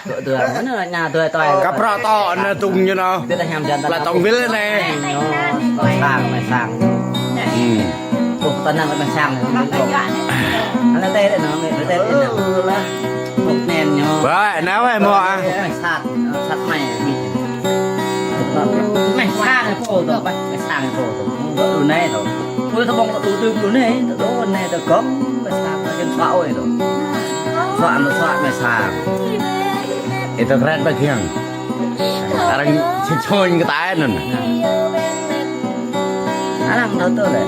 ตัวนั่นlà nhà tôi tôi cặp rõ to nó tung như nó tôi ta nhầm dần là tông viết lên này nó sang mày sang cuộc tân năng mày sang này nó tê đấy nó tê đấy nó một nền nhau vậy nếu mày mua mày sạt mày mày sang này phô rồi mày sang này phô rồi đồ này rồi tôi tao bong đồ này đồ này tao cấm mày sang cái pháo này rồi soạn mày sang itu keren bagian sekarang cuy cái tay nun anak đâu tuh deh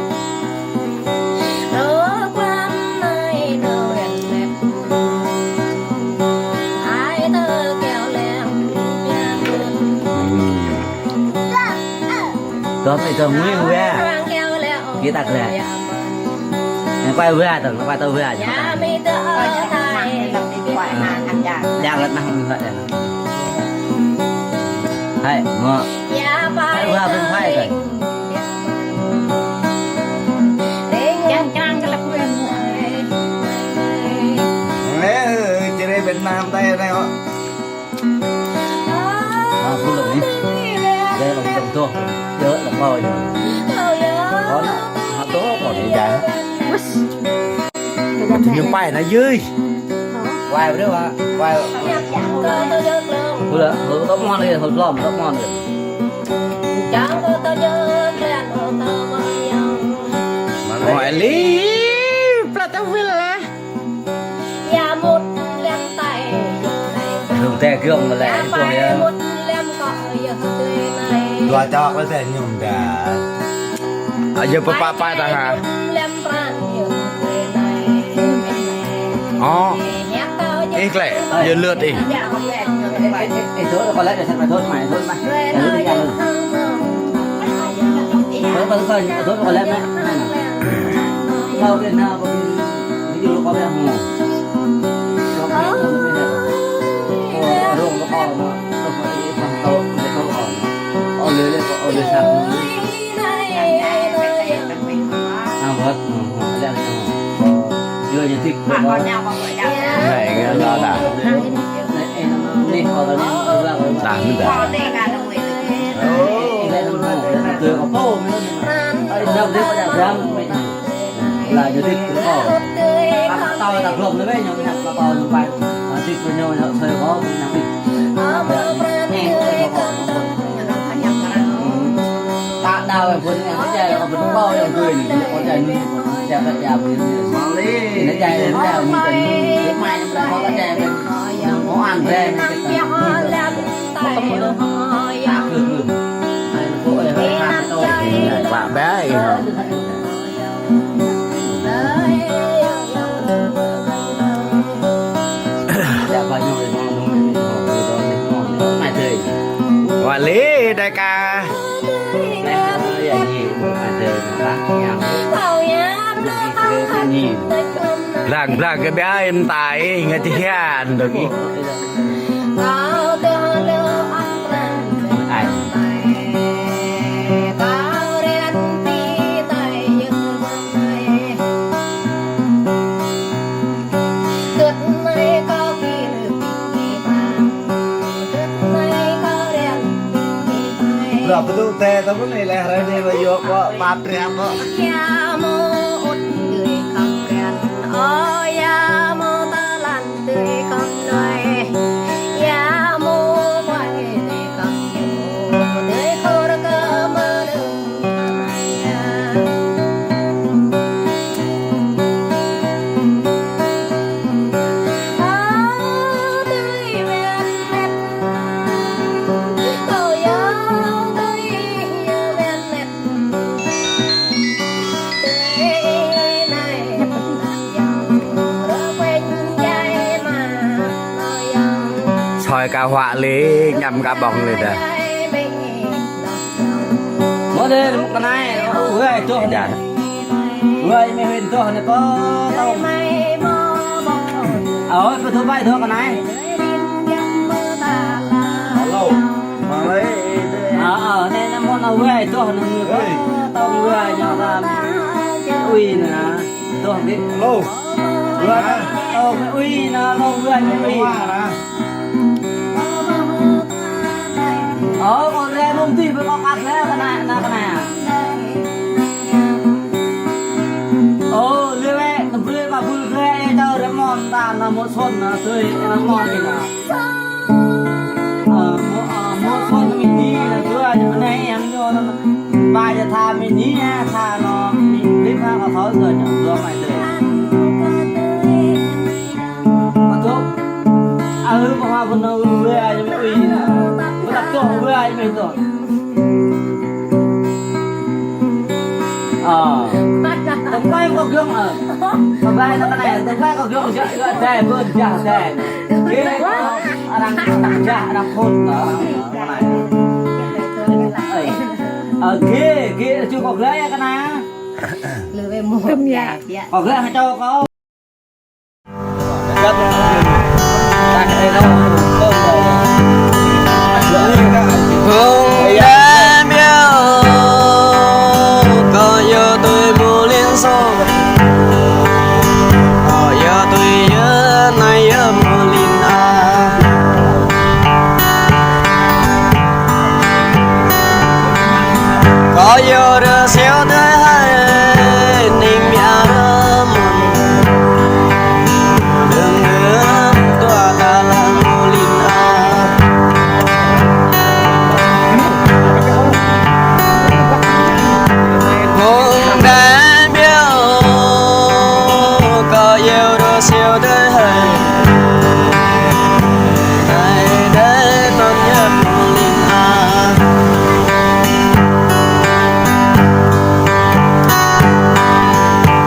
đó phải trồng nguyên về kita keren quay về tưởng nó quay tao về chứ đang rất năng vậy hay ngọ hay qua bên phải rồi chỉ đây Việt Nam đây này họ phụ lượng đi đây là đồng tô đỡ là coi rồi có họ tố còn gì cả nhưng phải là dưới quay vào đó quay vừa vừa tóc ngon đi hồi lòm tóc ngon rồi hỏi lý Platavilla đường tè kiông mà lại tôi dua cok lah saya nyum dah aja papa dah ha oh ít lệ giờ lượt đi thôi còn lấy để xem mày thôi mày thôi thôi còn lấy mày đâu bên nào ví dụ có bên hồ rồng có con nó phải bằng tàu để không còn ở lưới sạc vâng đây là chưa nhận thức này nó đã đi vào đó đã nữa đã từ có phố đâu đấy có đẹp lắm là nhận thức cũng có tao đặt lồng đấy nhau nhặt vào bờ như vậy thích với nhau nhậu chơi có nhặt đi tạ đào em vẫn em chạy là vẫn bao em cười này có chạy như chạy lại chạy với nó chạy đến chạy như cái mai em đã có cái chạy bên có ăn về bạn bé ấy quản lý đại ca rằng cái bé em tài nghe thì hiền được ý Berapa tuh teh tapi nilai hari ini yuk kok patriam kok. Soi cả họa lý nhằm cả bóng lên đây. Ở đây một cái này, người cho này, người mới hình cho này có đâu. Cái thứ vậy thôi cái này. Hello, mà lấy. Nên là món nào người cho này người có tao người nhau ra uy nè, tôi không biết. Hello, Người tao uy nè, lâu người uy. ตีไปก็อัดแล้วกันนะกันนะโอ้เรื่อยๆน้ำเรื่อยมาพูดเรื่อยเจ้าเรมอนตาน้ำมดชนนะเคยน้ำมอนนี่นะมดชนมีนี่นะเพื่อจะมาไหนยังโยนบายจะทามีนี่ทาเนาะมีริบผ้าเขาเขาเกิดอย่างตัวใหม่เลยมาทุกเพราะว่าคนเราเบื่อจะไม่อุ้ยนะมาตัดตัวเบื่อจะไม่ตัวtầm quay có gương ở tầm quay nó cái này tầm quay có gương chợ đây vươn chợ đây kia này đang chợ đang khôn đó cái này ở kia chưa có ghế cái này lừa về mua cơm dạ có ghế hay cho có cơm đây đây đâu cơm không em yêu có yêu tôi mua liên xô có yêu tôi nhớ này yêu mua liên có yêu được siêu tới hai ninh mẹ đỡ đừng nữa tôi ta là mua liên không đã biết có yêu được siêu tới hai này để non nhớ mua liên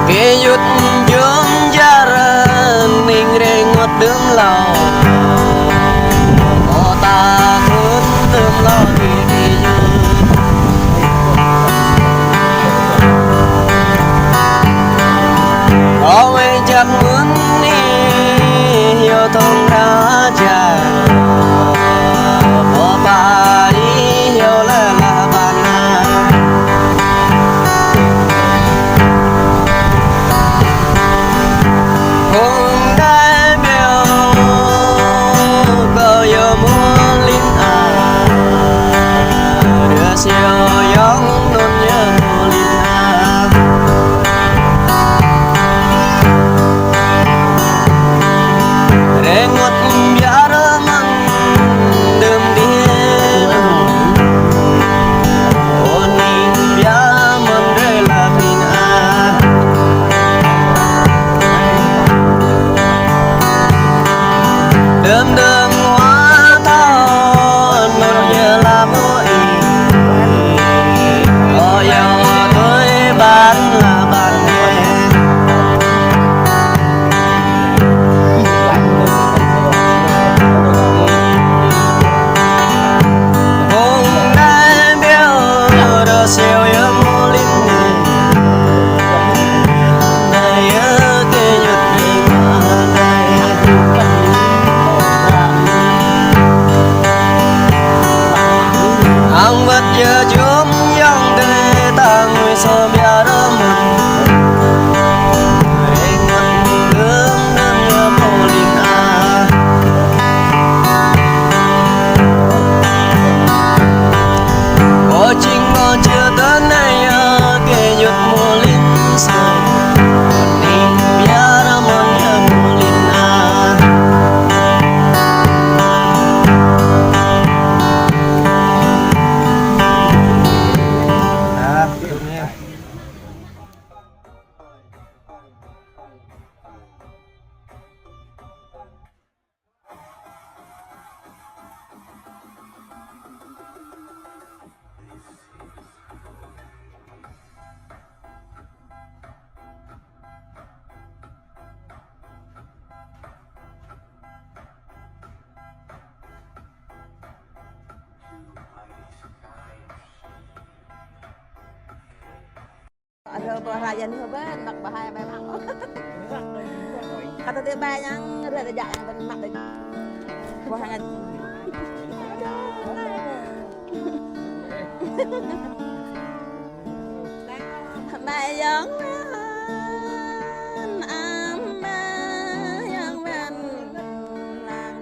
kể dụt dương gia rần mình rê ngọt đương lò có ta khốn đương lò thì đi có mấy chắc muốn đi hiểu thông ra cha có bà đi hiểu là bà na không đã biết có yêu muốn linh đưa siêu giống nôn nhớ muốn linh để ngọt bia rơ măng đơm đi ôn ninh bia măng rơi là bình đơm đơm hoa thon một giờ là mỗi có yêu tôi bán là bán không đã biết được siêu yêu mua linh này ở cái nhật mình ở đây ang vật giờ chúng dòng để ta ngồi so bia đó mình để ngọt đơm đơm nhớ mồ linh có chính có chưa tới nay kể nhật mùa linh sợi ninh bia đó mong nhớ mùa linh Rajan Hoban mak bahaya memang. Kata dia banyak ada yang benak deh. Bahangan. Mai yang yang men lang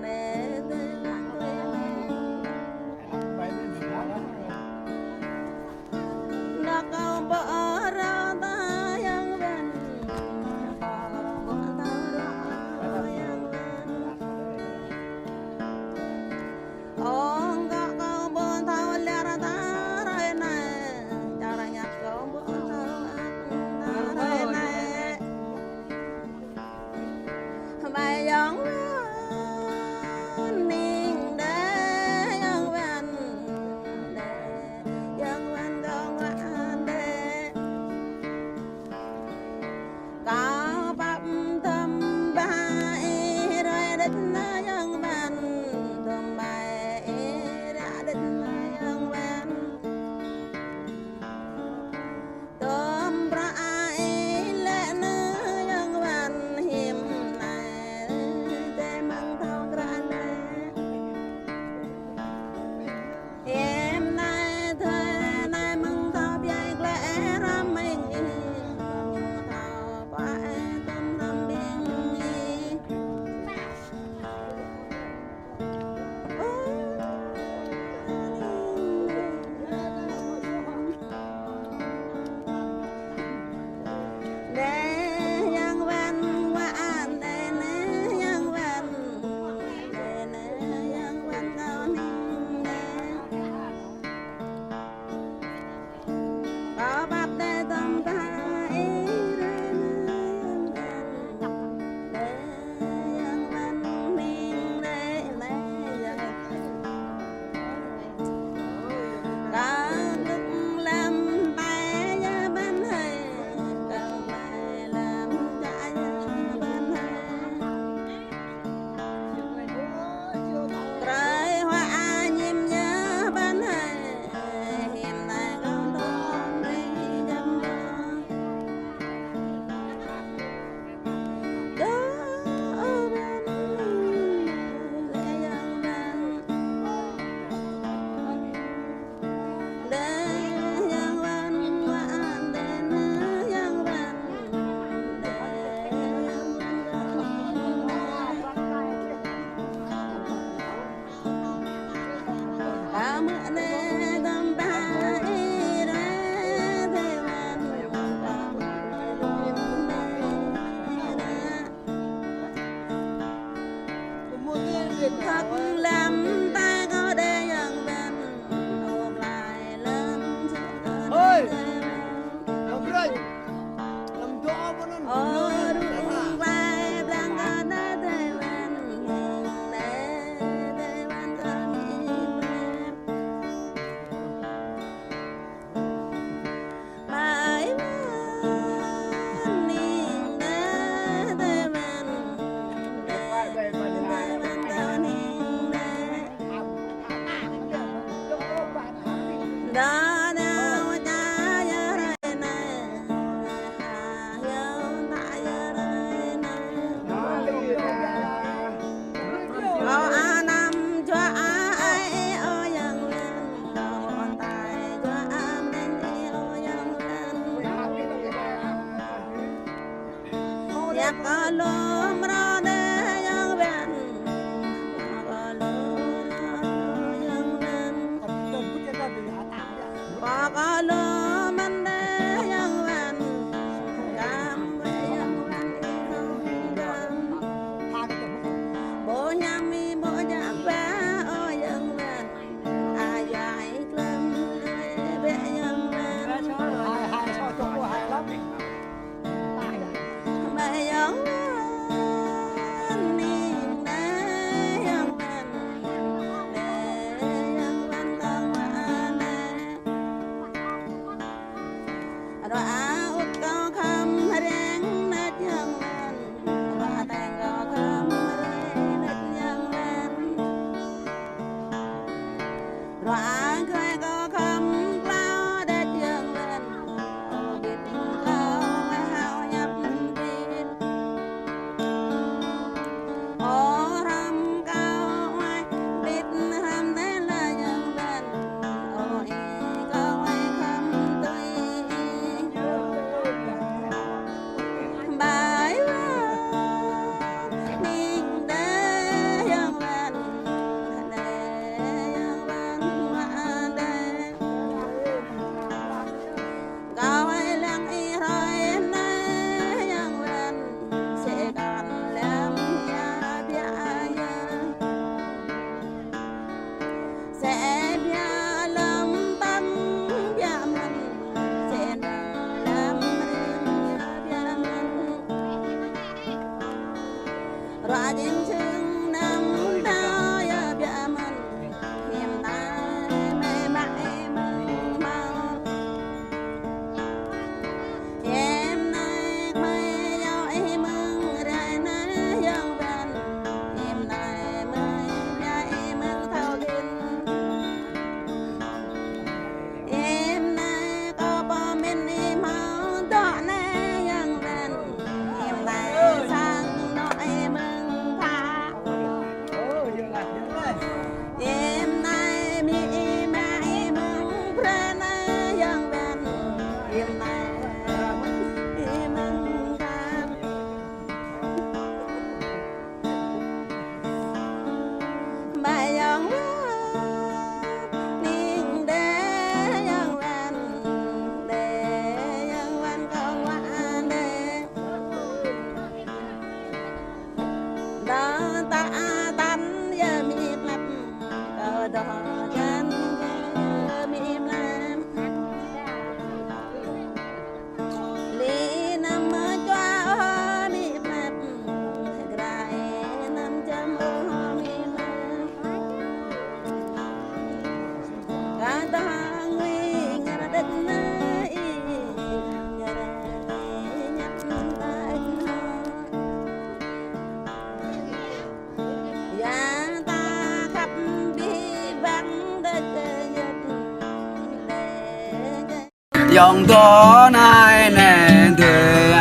dòng gió này nè thề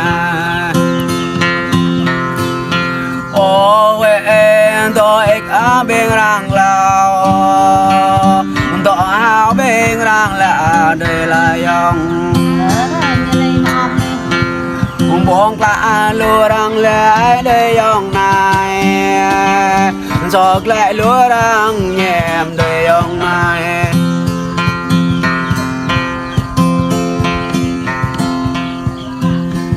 ô em tôi ở bên răng lao tôi áo bên răng là đây là dòng buông ta lúa răng lẽ đây dòng này giọt lệ lúa răng nhẹm đây dòng này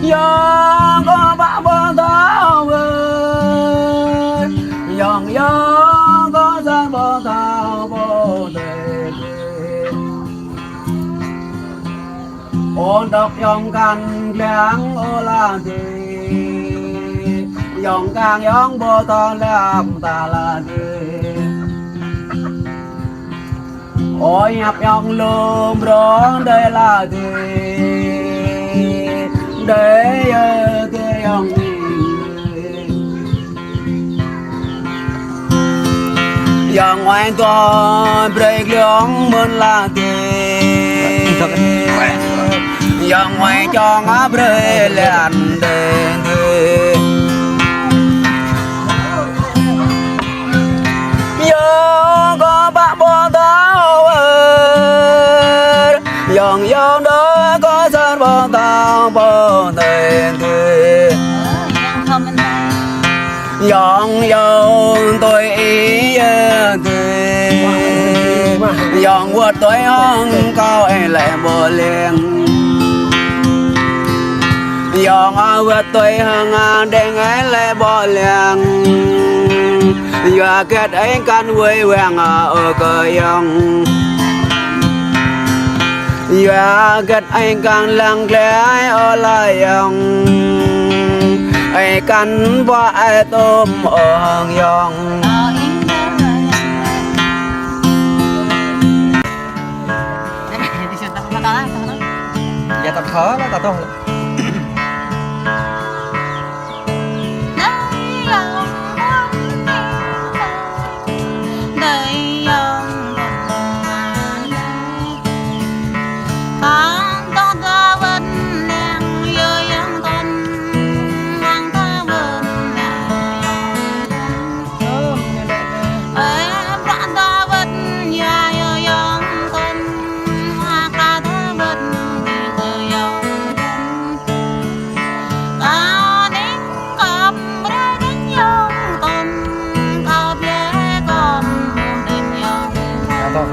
dòng có bão bão tao ơi dòng dòng có gian bão tao vô đề ôn đọc dòng căn láng ô là gì dòng càng dòng bố to làm ta là gì ôi nhập dòng lùm rốn đây là gì để cái ông yang ngoài to break lượng mơn là tiền yang ngoài cho ngã break liền đền yo có bạc bò tao yang yang đó có sơn bò tao bò đền dọn dọn tôi ý dọn vượt tôi hông cao em lại bồ liền dọn vượt tôi hông đen em lại bồ liền và kết anh căn vui vàng ở cờ dòng và kết anh càng lăng lẽ ở lại dòng ai cắn qua ai tôm ở hàng dòng giờ tập khó đó tập tốt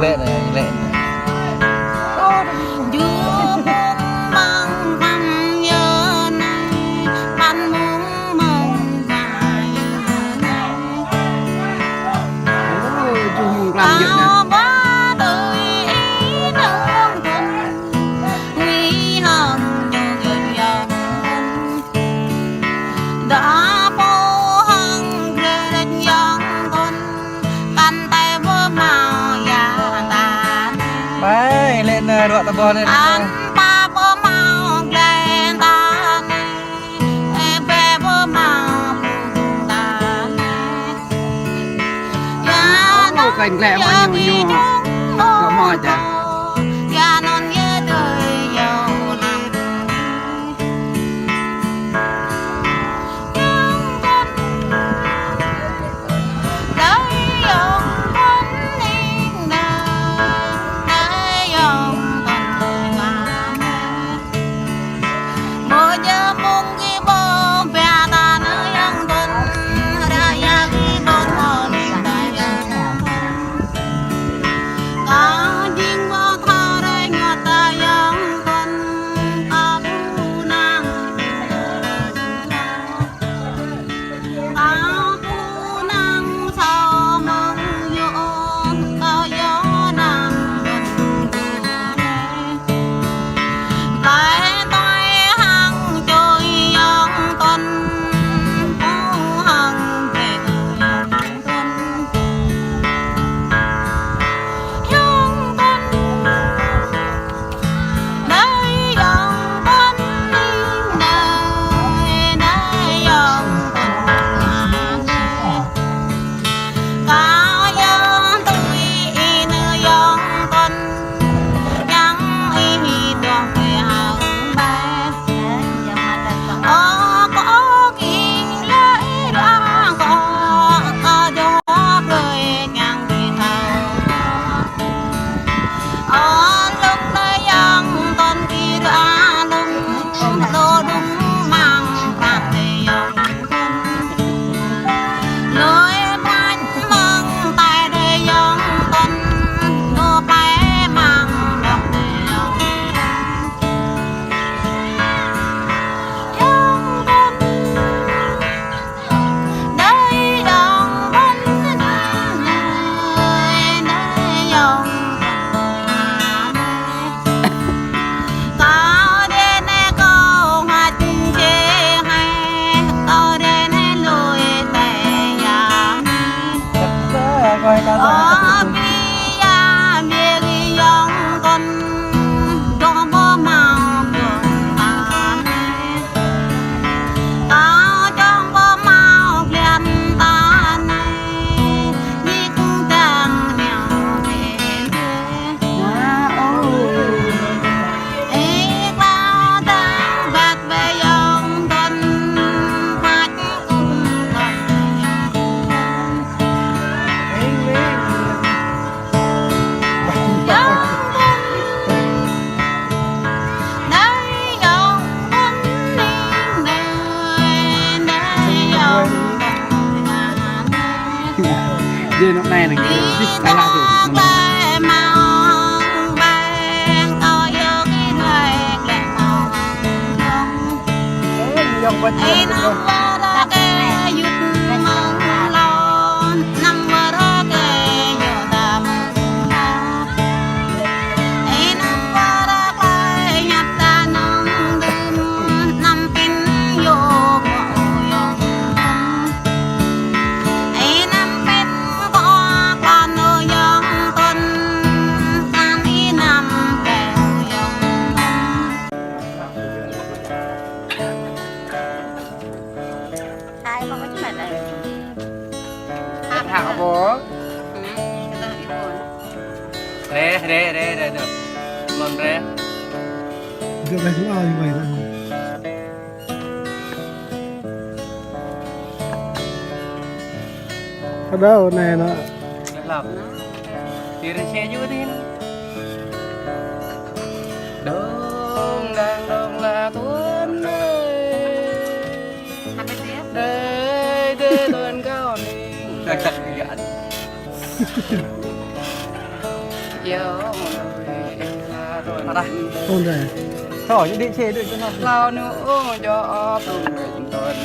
lệ này lệ đoạn tập bò này ba bơ màu đen ta em bé bơ màu ta ya cảnh lẹ mà nhiều nhiều có mỏi chả ya non nhớ đời giàu lắm Hãy subscribe cho kênh Ghiền Mì Gõ để không bỏ lỡ Re được. Lon re. Được này cũng ao như vậy này. Ở đâu này nó Làm. Thì re che juga tin. Đông đang đông là tuấn ơi. Đây tuần cao đi. Chắc gạn. ôn này. Hỏi những điện chế được cho nó lao nữa cho tụi mình tuần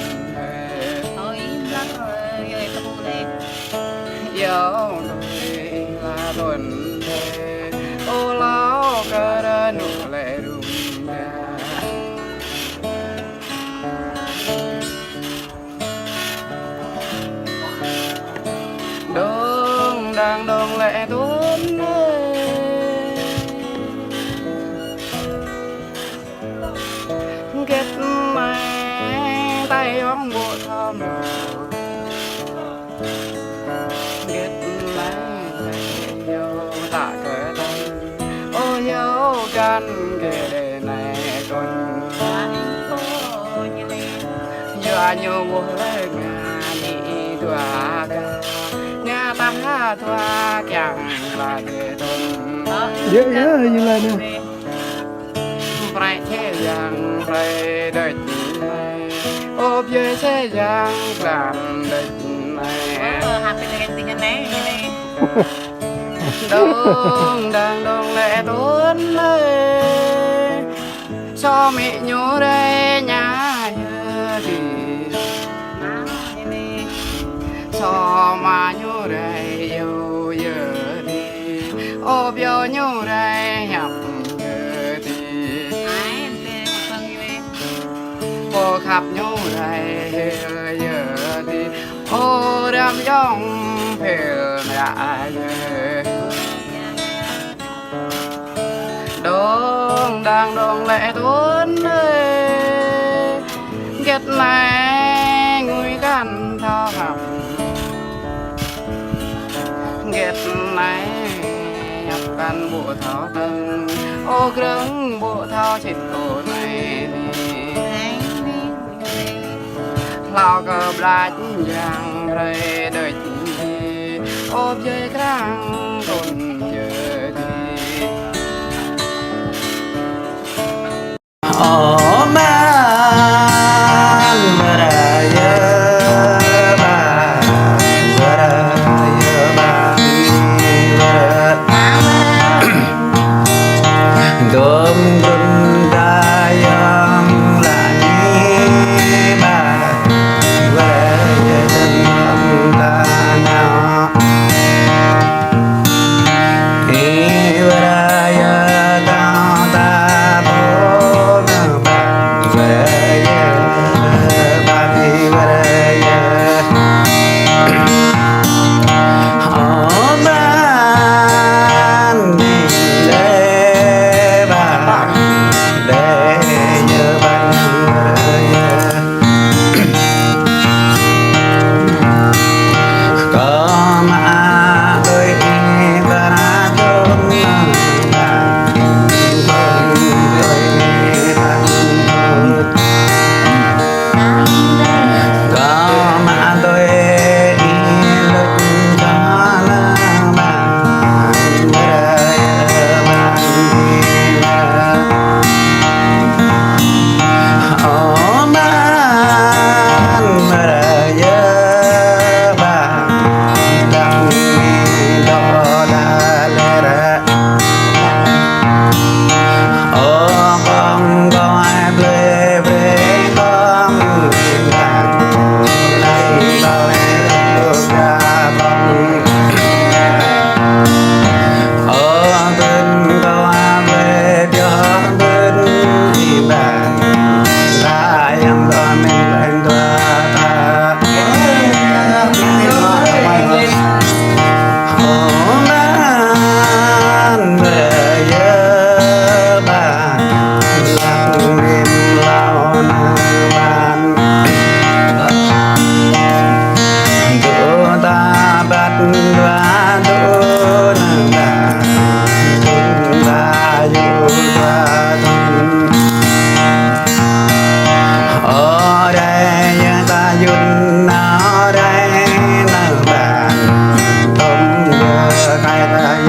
Thôi im lặng rồi rồi tao mua đây. yêu đời là tuần ô lao cơ ra nụ lệ rung đông đang đông lệ tuần kết mày tay bóng bộ thơm kết mày tay yêu tạ cỡ tay ô yêu căn kề đề này còn giờ nhiều mùa lê ngà đi đùa ca nhà ta thoa chẳng là đề tuần Dễ như này nè. phải thế rằng phải đợi này ốp dưới thế rằng làm đợi này Hạt bên này tình này này. đông đang đông lệ tuấn ơi cho mẹ nhớ đây nhà nhớ đi cho mà nhớ đây yêu nhớ đi ốp yêu nhớ đây nhập nhớ đi cô khắp nhau đây giờ đi ô đam dòng phèo lại đông đang đông lệ tuấn ơi kết này người gan thao học kết này nhập căn bộ thao tầng ô grâng bộ thao trên cổ này lao cơ blach yang rây đời chi ốp dây krang tồn chờ đi ô man maraya man maraya man gom gom dayang lani man Hãy subscribe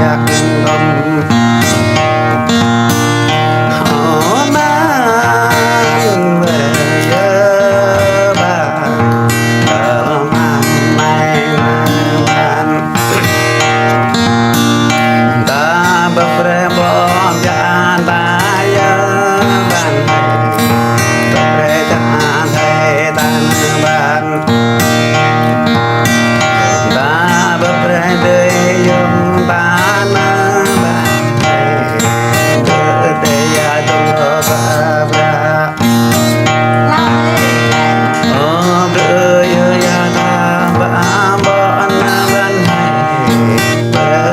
giặc gầm họ mang về bà ở mang mai bàn ta bập re bom chan ta bàn bập re chan thầy tan bàn ta bập re đời yum ban bàn cơ te ya tung ba ba ô bơ ya ta ba bon ban hai bơ ba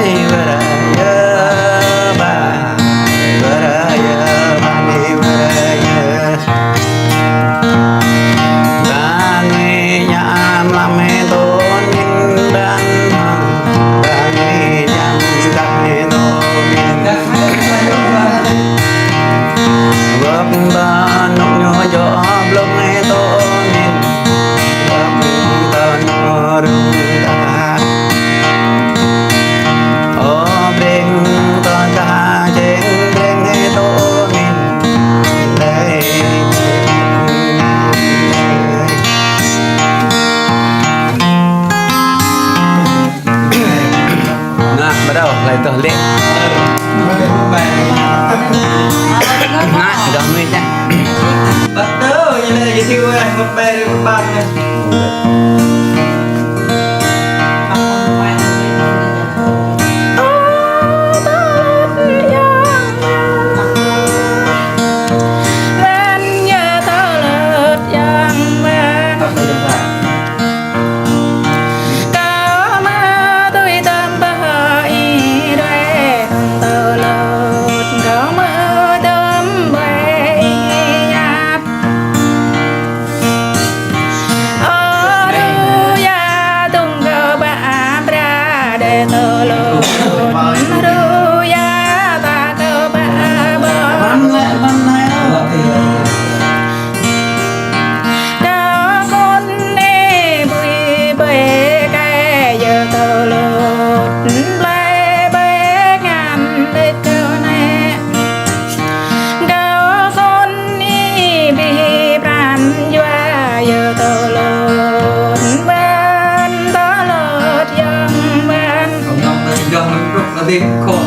đi mơ lại tờ lệ ngại đó mới nhá bắt đầu như này thì một bè một bàn tiếng khô